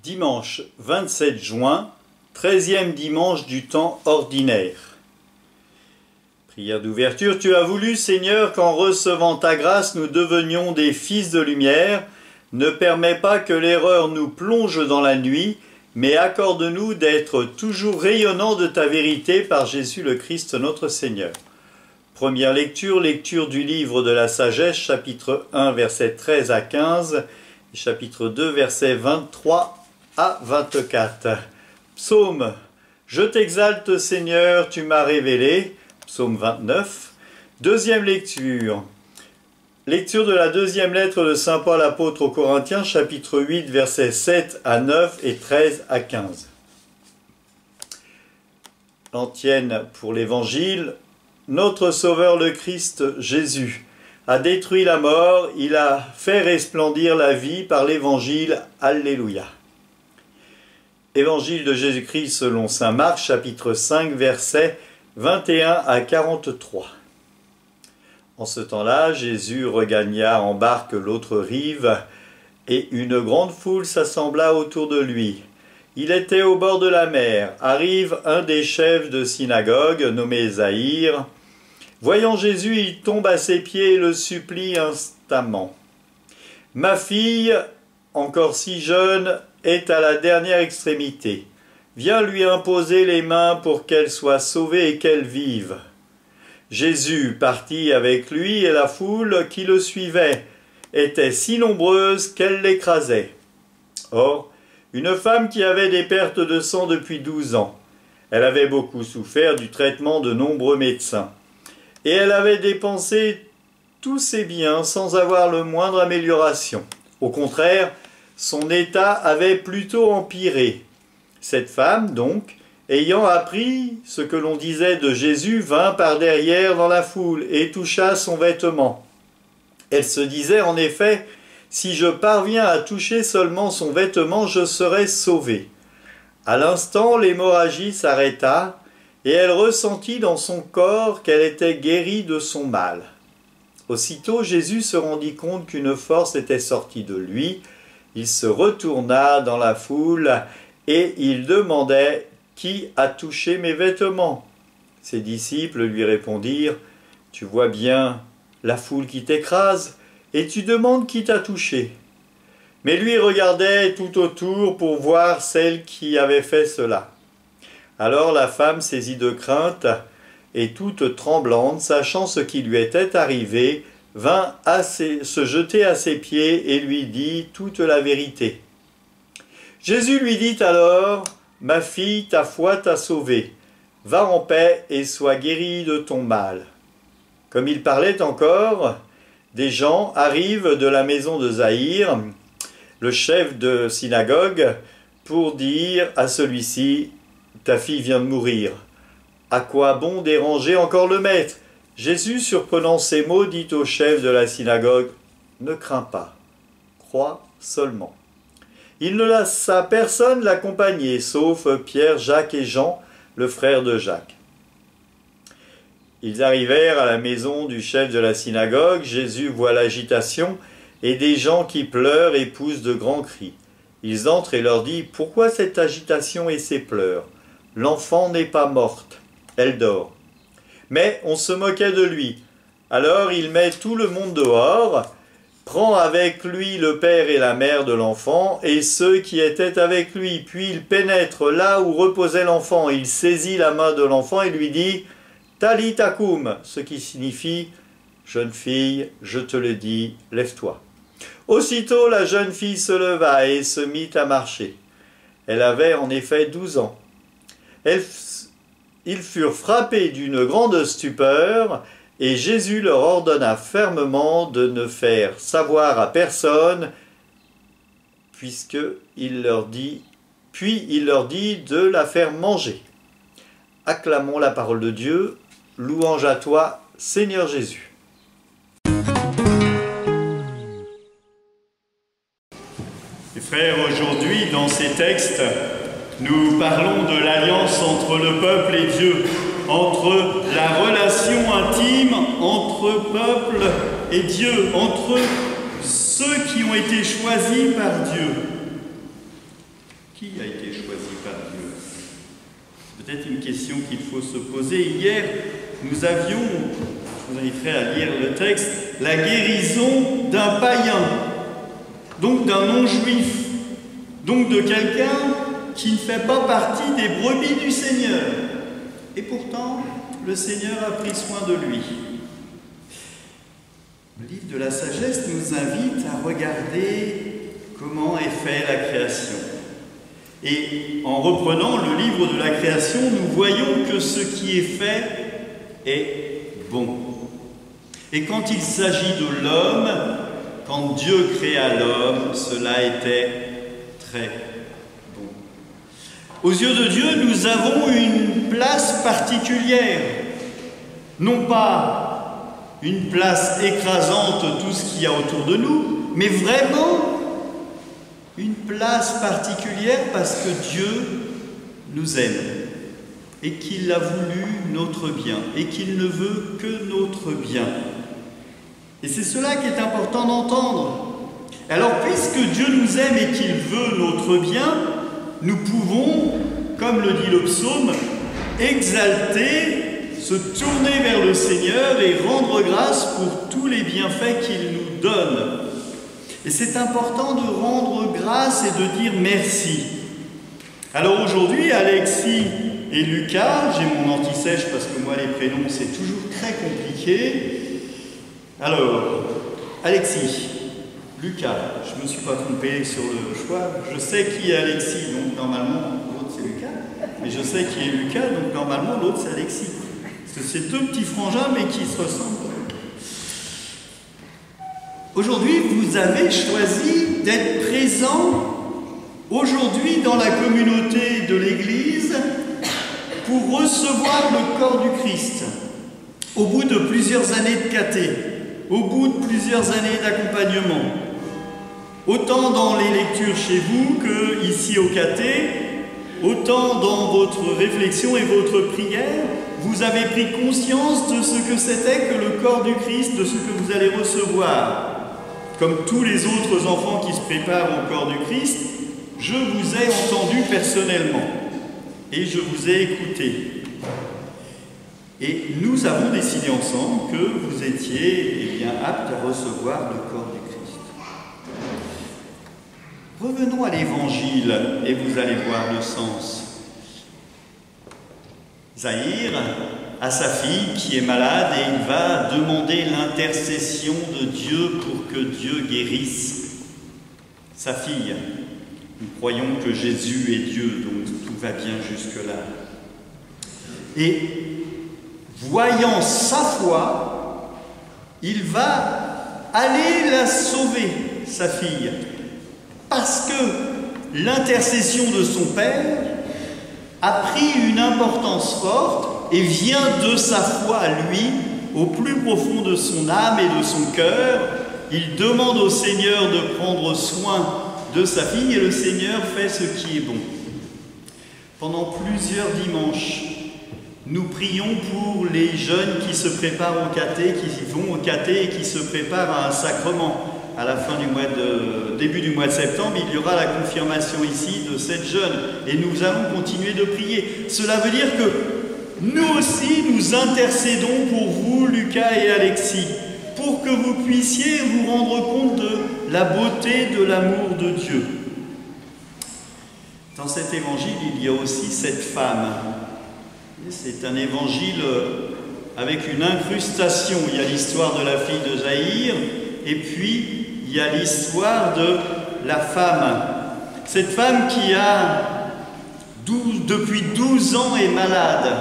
Dimanche 27 juin, 13e dimanche du temps ordinaire. Prière d'ouverture. Tu as voulu, Seigneur, qu'en recevant ta grâce, nous devenions des fils de lumière. Ne permets pas que l'erreur nous plonge dans la nuit, mais accorde-nous d'être toujours rayonnants de ta vérité par Jésus le Christ notre Seigneur. Première lecture, lecture du livre de la sagesse, chapitre 1, versets 13 à 15, et chapitre 2, versets 23 à 24. Psaume. Je t'exalte, Seigneur, tu m'as révélé. Psaume 29. Deuxième lecture. Lecture de la deuxième lettre de saint Paul apôtre aux Corinthiens, chapitre 8, versets 7 à 9 et 13 à 15. L'antienne pour l'Évangile. Notre Sauveur le Christ Jésus a détruit la mort, il a fait resplendir la vie par l'Évangile. Alléluia. Évangile de Jésus-Christ selon saint Marc, chapitre 5, versets 21 à 43. En ce temps-là, Jésus regagna en barque l'autre rive, et une grande foule s'assembla autour de lui. Il était au bord de la mer. Arrive un des chefs de synagogue, nommé Zaïre. Voyant Jésus, il tombe à ses pieds et le supplie instamment. « Ma fille, encore si jeune, est à la dernière extrémité. Viens lui imposer les mains pour qu'elle soit sauvée et qu'elle vive. » Jésus partit avec lui et la foule qui le suivait était si nombreuse qu'elle l'écrasait. Or, une femme qui avait des pertes de sang depuis 12 ans, elle avait beaucoup souffert du traitement de nombreux médecins, et elle avait dépensé tous ses biens sans avoir le moindre amélioration. Au contraire, son état avait plutôt empiré. Cette femme, donc, ayant appris ce que l'on disait de Jésus, vint par derrière dans la foule et toucha son vêtement. Elle se disait en effet, « Si je parviens à toucher seulement son vêtement, je serai sauvée. » À l'instant, l'hémorragie s'arrêta et elle ressentit dans son corps qu'elle était guérie de son mal. Aussitôt, Jésus se rendit compte qu'une force était sortie de lui. Il se retourna dans la foule et il demandait « Qui a touché mes vêtements ?» Ses disciples lui répondirent « Tu vois bien la foule qui t'écrase et tu demandes qui t'a touché. » Mais lui regardait tout autour pour voir celle qui avait fait cela. Alors la femme, saisie de crainte et toute tremblante, sachant ce qui lui était arrivé, vint se jeter à ses pieds et lui dit toute la vérité. Jésus lui dit alors, « Ma fille, ta foi t'a sauvée. Va en paix et sois guérie de ton mal. » Comme il parlait encore, des gens arrivent de la maison de Zaïre, le chef de synagogue, pour dire à celui-ci, « Ta fille vient de mourir. À quoi bon déranger encore le maître ?» Jésus, surprenant ces mots, dit au chef de la synagogue, « Ne crains pas, crois seulement. » Il ne laissa personne l'accompagner, sauf Pierre, Jacques et Jean, le frère de Jacques. Ils arrivèrent à la maison du chef de la synagogue. Jésus voit l'agitation et des gens qui pleurent et poussent de grands cris. Ils entrent et leur disent « Pourquoi cette agitation et ces pleurs? L'enfant n'est pas morte, elle dort. » Mais on se moquait de lui. Alors il met tout le monde dehors, prend avec lui le père et la mère de l'enfant et ceux qui étaient avec lui. Puis il pénètre là où reposait l'enfant. Il saisit la main de l'enfant et lui dit « Talita koum », ce qui signifie « Jeune fille, je te le dis, lève-toi ». Aussitôt la jeune fille se leva et se mit à marcher. Elle avait en effet 12 ans. Ils furent frappés d'une grande stupeur, et Jésus leur ordonna fermement de ne faire savoir à personne, puis il leur dit de la faire manger. Acclamons la parole de Dieu, louange à toi, Seigneur Jésus. Les frères, aujourd'hui, dans ces textes, nous parlons de l'alliance entre le peuple et Dieu. entre la relation intime entre peuple et Dieu, entre ceux qui ont été choisis par Dieu. Qui a été choisi par Dieu? C'est peut-être une question qu'il faut se poser. Hier, nous avions, je vous inviterai à lire le texte, la guérison d'un païen, donc d'un non-juif, donc de quelqu'un qui ne fait pas partie des brebis du Seigneur. Et pourtant, le Seigneur a pris soin de lui. Le livre de la sagesse nous invite à regarder comment est faite la création. Et en reprenant le livre de la création, nous voyons que ce qui est fait est bon. Et quand il s'agit de l'homme, quand Dieu créa l'homme, cela était très bon. Aux yeux de Dieu, nous avons une place particulière. Non pas une place écrasante, tout ce qu'il y a autour de nous, mais vraiment une place particulière parce que Dieu nous aime et qu'il a voulu notre bien et qu'il ne veut que notre bien. Et c'est cela qui est important d'entendre. Alors, puisque Dieu nous aime et qu'il veut notre bien, nous pouvons, comme le dit le psaume, exalter, se tourner vers le Seigneur et rendre grâce pour tous les bienfaits qu'il nous donne. Et c'est important de rendre grâce et de dire merci. Alors aujourd'hui, Alexis et Lucas, j'ai mon anti-sèche parce que moi les prénoms c'est toujours très compliqué. Alors, Alexis, Lucas, je ne me suis pas trompé sur le choix, je sais qui est Alexis, donc normalement l'autre c'est Lucas, mais je sais qui est Lucas, donc normalement l'autre c'est Alexis. Parce que c'est deux petits frangins mais qui se ressemblent. Aujourd'hui, vous avez choisi d'être présent aujourd'hui dans la communauté de l'Église pour recevoir le corps du Christ. Au bout de plusieurs années de caté, au bout de plusieurs années d'accompagnement, autant dans les lectures chez vous que ici au caté, autant dans votre réflexion et votre prière, vous avez pris conscience de ce que c'était que le corps du Christ, de ce que vous allez recevoir. Comme tous les autres enfants qui se préparent au corps du Christ, je vous ai entendu personnellement et je vous ai écouté. Et nous avons décidé ensemble que vous étiez bien aptes à recevoir le corps du Christ. Revenons à l'Évangile et vous allez voir le sens. Zahir a sa fille qui est malade et il va demander l'intercession de Dieu pour que Dieu guérisse sa fille. Nous croyons que Jésus est Dieu, donc tout va bien jusque-là. Et voyant sa foi, il va aller la sauver, sa fille, parce que l'intercession de son père a pris une importance forte et vient de sa foi à lui, au plus profond de son âme et de son cœur. Il demande au Seigneur de prendre soin de sa fille et le Seigneur fait ce qui est bon. Pendant plusieurs dimanches, nous prions pour les jeunes qui se préparent au caté, qui vont au caté et qui se préparent à un sacrement. À la fin du début du mois de septembre, il y aura la confirmation ici de cette jeune. Et nous allons continuer de prier. Cela veut dire que nous aussi, nous intercédons pour vous, Lucas et Alexis, pour que vous puissiez vous rendre compte de la beauté de l'amour de Dieu. Dans cet évangile, il y a aussi cette femme. C'est un évangile avec une incrustation. Il y a l'histoire de la fille de Jaïr, et puis il y a l'histoire de la femme. Cette femme qui depuis 12 ans est malade.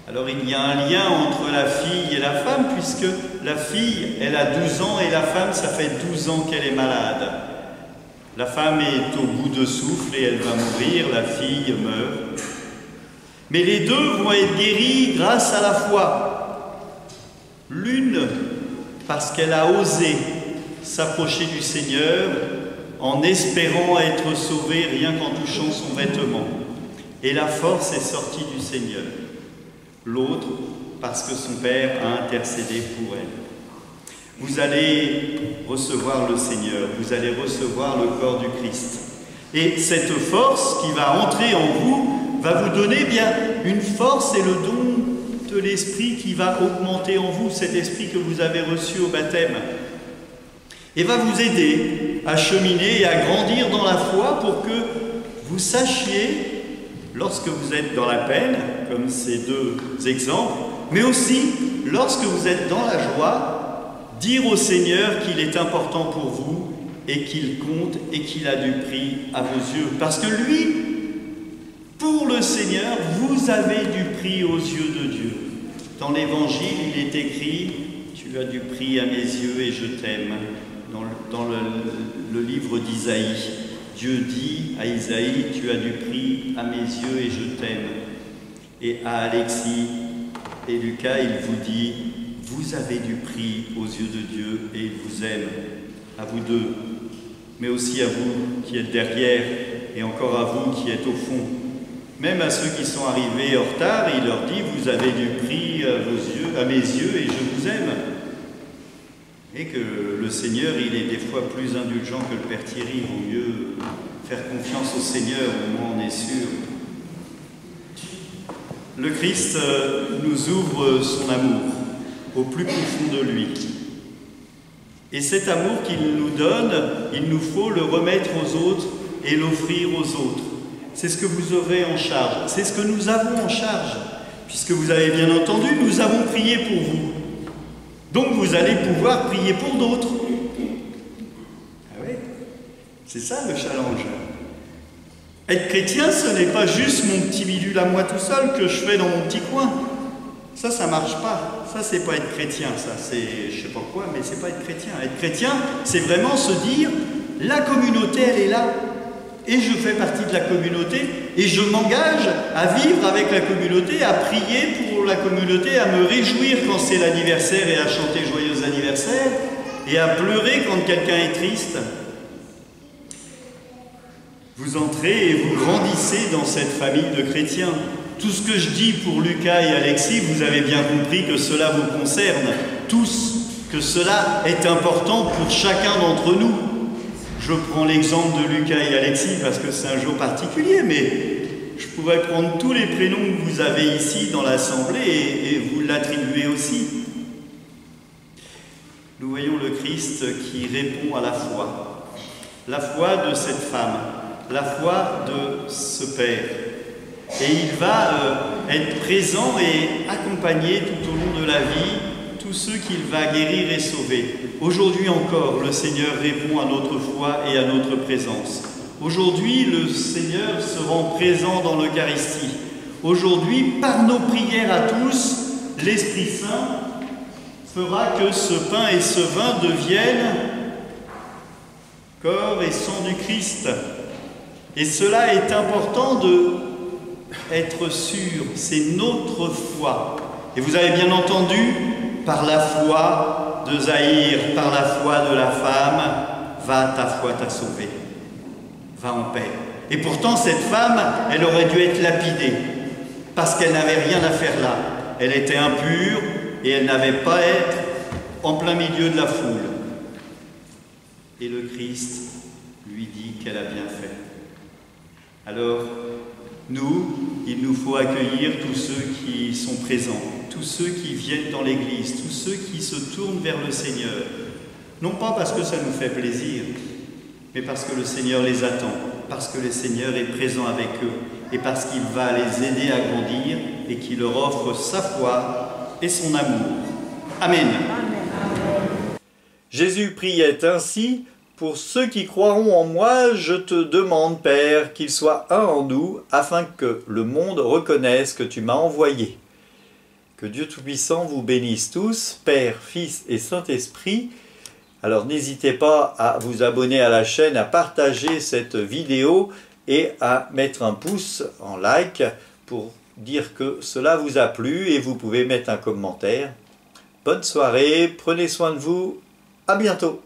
Alors il y a un lien entre la fille et la femme, puisque la fille, elle a 12 ans, et la femme, ça fait 12 ans qu'elle est malade. La femme est au bout de souffle et elle va mourir, la fille meurt. Mais les deux vont être guéris grâce à la foi. L'une, parce qu'elle a osé s'approcher du Seigneur en espérant être sauvée rien qu'en touchant son vêtement. Et la force est sortie du Seigneur. l'autre parce que son Père a intercédé pour elle. Vous allez recevoir le Seigneur, vous allez recevoir le corps du Christ. Et cette force qui va entrer en vous va vous donner bien une force et le don de l'Esprit qui va augmenter en vous, cet Esprit que vous avez reçu au baptême. Et va vous aider à cheminer et à grandir dans la foi pour que vous sachiez, lorsque vous êtes dans la peine, comme ces deux exemples, mais aussi lorsque vous êtes dans la joie, dire au Seigneur qu'il est important pour vous et qu'il compte et qu'il a du prix à vos yeux. Parce que lui, pour le Seigneur, vous avez du prix aux yeux de Dieu. Dans l'Évangile, il est écrit « Tu as du prix à mes yeux et je t'aime ». Dans le livre d'Isaïe, Dieu dit à Isaïe « Tu as du prix à mes yeux et je t'aime ». Et à Alexis et Lucas, il vous dit « Vous avez du prix aux yeux de Dieu et il vous aime ». À vous deux, mais aussi à vous qui êtes derrière et encore à vous qui êtes au fond. Même à ceux qui sont arrivés en retard, il leur dit « Vous avez du prix à vos yeux, à mes yeux et je vous aime ». Et que le Seigneur, il est des fois plus indulgent que le Père Thierry. Il vaut mieux faire confiance au Seigneur, au moins on est sûr. Le Christ nous ouvre son amour au plus profond de lui. Et cet amour qu'il nous donne, il nous faut le remettre aux autres et l'offrir aux autres. C'est ce que vous aurez en charge, c'est ce que nous avons en charge. Puisque vous avez bien entendu, nous avons prié pour vous. Donc vous allez pouvoir prier pour d'autres. Ah oui, c'est ça le challenge. Être chrétien, ce n'est pas juste mon petit bidule à moi tout seul que je fais dans mon petit coin. Ça marche pas. Ça, c'est pas être chrétien. Ça, c'est, je sais pas quoi, mais c'est pas être chrétien. Être chrétien, c'est vraiment se dire, la communauté, elle est là. Et je fais partie de la communauté. Et je m'engage à vivre avec la communauté, à prier pour la communauté, à me réjouir quand c'est l'anniversaire et à chanter joyeux anniversaire, et à pleurer quand quelqu'un est triste. Vous entrez et vous grandissez dans cette famille de chrétiens. Tout ce que je dis pour Lucas et Alexis, vous avez bien compris que cela vous concerne tous, que cela est important pour chacun d'entre nous. Je prends l'exemple de Lucas et Alexis parce que c'est un jour particulier, mais je pourrais prendre tous les prénoms que vous avez ici dans l'Assemblée et vous l'attribuer aussi. Nous voyons le Christ qui répond à la foi de cette femme, la foi de ce Père. Et il va être présent et accompagner tout au long de la vie tous ceux qu'il va guérir et sauver. Aujourd'hui encore, le Seigneur répond à notre foi et à notre présence. Aujourd'hui, le Seigneur se rend présent dans l'Eucharistie. Aujourd'hui, par nos prières à tous, l'Esprit Saint fera que ce pain et ce vin deviennent corps et sang du Christ. Et cela est important de être sûr, c'est notre foi. Et vous avez bien entendu, par la foi de Zahir, par la foi de la femme, va, ta foi t'a sauvé. Va en paix. Et pourtant, cette femme, elle aurait dû être lapidée, parce qu'elle n'avait rien à faire là. Elle était impure et elle n'avait pas à être en plein milieu de la foule. Et le Christ lui dit qu'elle a bien fait. Alors, il nous faut accueillir tous ceux qui sont présents, tous ceux qui viennent dans l'Église, tous ceux qui se tournent vers le Seigneur. Non pas parce que ça nous fait plaisir, mais parce que le Seigneur les attend, parce que le Seigneur est présent avec eux, et parce qu'il va les aider à grandir, et qu'il leur offre sa foi et son amour. Amen. Jésus priait ainsi: pour ceux qui croiront en moi, je te demande, Père, qu'ils soient un en nous, afin que le monde reconnaisse que tu m'as envoyé. Que Dieu Tout-Puissant vous bénisse tous, Père, Fils et Saint-Esprit. Alors n'hésitez pas à vous abonner à la chaîne, à partager cette vidéo et à mettre un pouce en like pour dire que cela vous a plu, et vous pouvez mettre un commentaire. Bonne soirée, prenez soin de vous, à bientôt.